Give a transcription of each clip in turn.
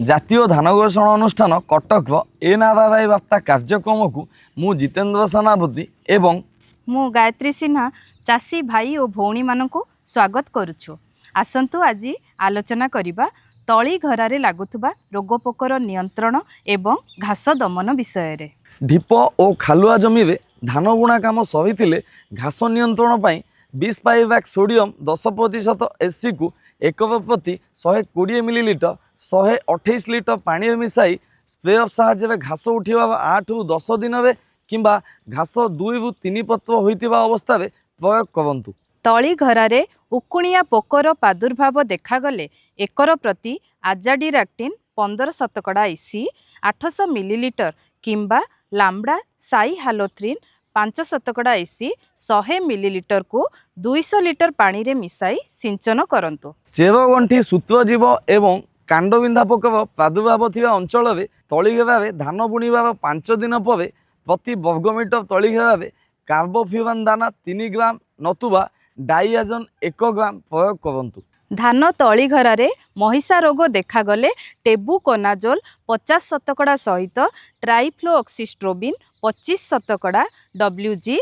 ଜାତୀୟ ଧାନ ଗବେଷଣା ଅନୁଷ୍ଠାନ କଟକର ଏ ନାଭାବାଇ ବାର୍ତ୍ତା କାର୍ଯ୍ୟକ୍ରମକୁ ମୁଁ ଜିତେନ୍ଦ୍ର ସେନାପତି ଏବଂ ମୁଁ ଗାୟତ୍ରୀ सिन्हा चाषी भाई और भौणी मानकु स्वागत करुछु। आसंतु आज आलोचना करिबा तली घरारे लागुथुबा रोगपोकर नियंत्रण एवं घास दमन विषय रे। ढीप और खालुआ जमी रे धान बुणा काम सहिथिले घास नियंत्रण पाई 20 पाइवैक सोडियम 10% एससी को एकक प्रति 120 मिलीलीटर 128 लिटर पानी मिसाई स्प्रे अफ साहाय्य घास उठा 8 रु 10 दिन में किंबा घास 2 रु 3 पत्र होइतिबा अवस्था रे प्रयोग करंतु। तली घरारे उकुणिया पोकर प्रादुर्भाव देखागले एकर प्रति आजाडिराक्टिन 15 शतकड़ा इसी 800 मिलीलीटर किंबा लाम्बडा साई हालोथ्रिन 5 शतकड़ा इसी 100 मिलीलीटर को 200 लिटर पानी रे मिसाई सिंचन करंतु। चेरगंठी सूत्रजीव एवं कांडबिंधा पोकर प्रादुर्भाव थिबा अंचल में तली घेरारे धान बुणिबार 5 दिन पर प्रति वर्गमीटर तली घेरारे कार्बोफ्यूरान दाना 3 ग्राम नतुबा डाइयाजन 1 ग्राम प्रयोग करंतु। धान तली घरारे महिषा रोग देखागले टेबुकोनाजोल 50 शतकड़ा सहित ट्राइफ्लोऑक्सिस्ट्रोबिन 25 शतकड़ा WG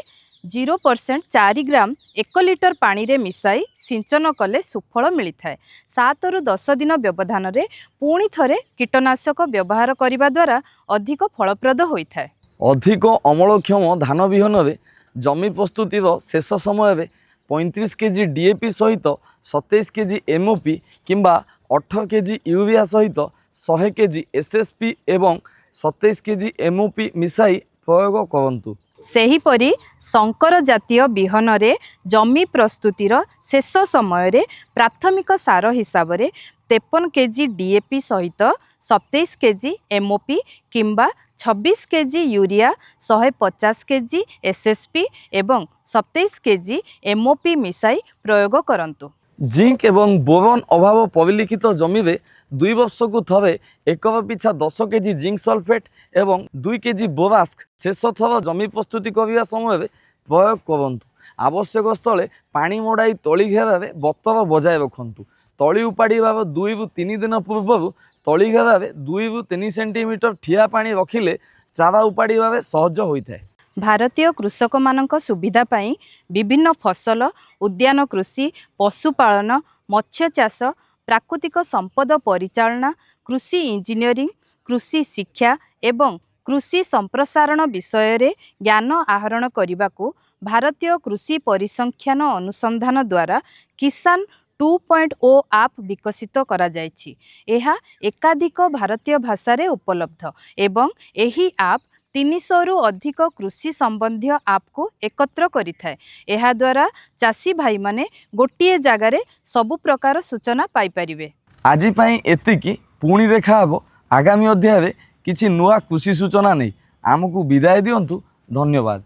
0% 4 ग्राम 1 लिटर पानी रे मिसाई सिंचन कले सुफल मिलता है। 7 रु 10 दिन व्यवधान रे पुणी थरे कीटनाशक व्यवहार करने द्वारा अधिक फलप्रद होता है। अधिक अमलक्षम धान विहन रे जमी प्रस्तुतिर शेष समय में 35 केजी डीएपी सहित 27 केजी एमओपी किंबा 18 केजी यूरिया सहित 100 केजी एसएसपी एवं 27 केजी एमओपी मिसाई प्रयोग करंतु। सेहीपरि संकर जातीय बिहन रे जमी प्रस्तुतिर शेष समय रे प्राथमिक सार हिसाब रे 53 केजी डीएपी सहित 27 केजी एमओपी किंबा 26 केजी यूरिया 150 केजी एसएसपी एवं 27 केजी एमओपी मिसाई प्रयोग करंतु। जिंक एवं बोरन अभाव परिलिखित जमी में 2 वर्ष को थरे एकर पिछा 10 केजी जिंक सल्फेट एवं 2 केजी बोरास्क शेष थर जमी प्रस्तुति करने समय प्रयोग करंतु। आवश्यक स्थले पानी मड़ाई तली घेरारे बतर बजाय रखंतु। तली उपाड़ीबार 2 रु 3 दिन पूर्व तली घेरारे 2 रु 3 सेंटीमीटर ठिया पानी रखिले चारा उपाड़ीबार सहज होता है। भारतीय कृषक मानक सुविधा पाई विभिन्न फसल उद्यान कृषि पशुपालन मत्स्य चाष प्राकृतिक संपद परिचालना कृषि इंजीनियरिंग कृषि शिक्षा एवं कृषि संप्रसारण विषय रे ज्ञान आहरण करने को भारतीय कृषि परिसंख्यान अनुसंधान द्वारा किसान 2.0 आप विकसित करा जायछि। एहा एकाधिक भारतीय भाषा रे उपलब्ध एवं एही आप 300 रु अधिक कृषि संबंधी आप को एकत्र करिथाय। एहा द्वारा चाषी भाई माने गोटिए जगार सबु प्रकार सूचना पाई परिबे। आज पई एतिकी पुणी देखा हबो आगामी अध्याय रे किछि नुआ कृषि सूचना नै आमको विदाय दियंतु। धन्यवाद।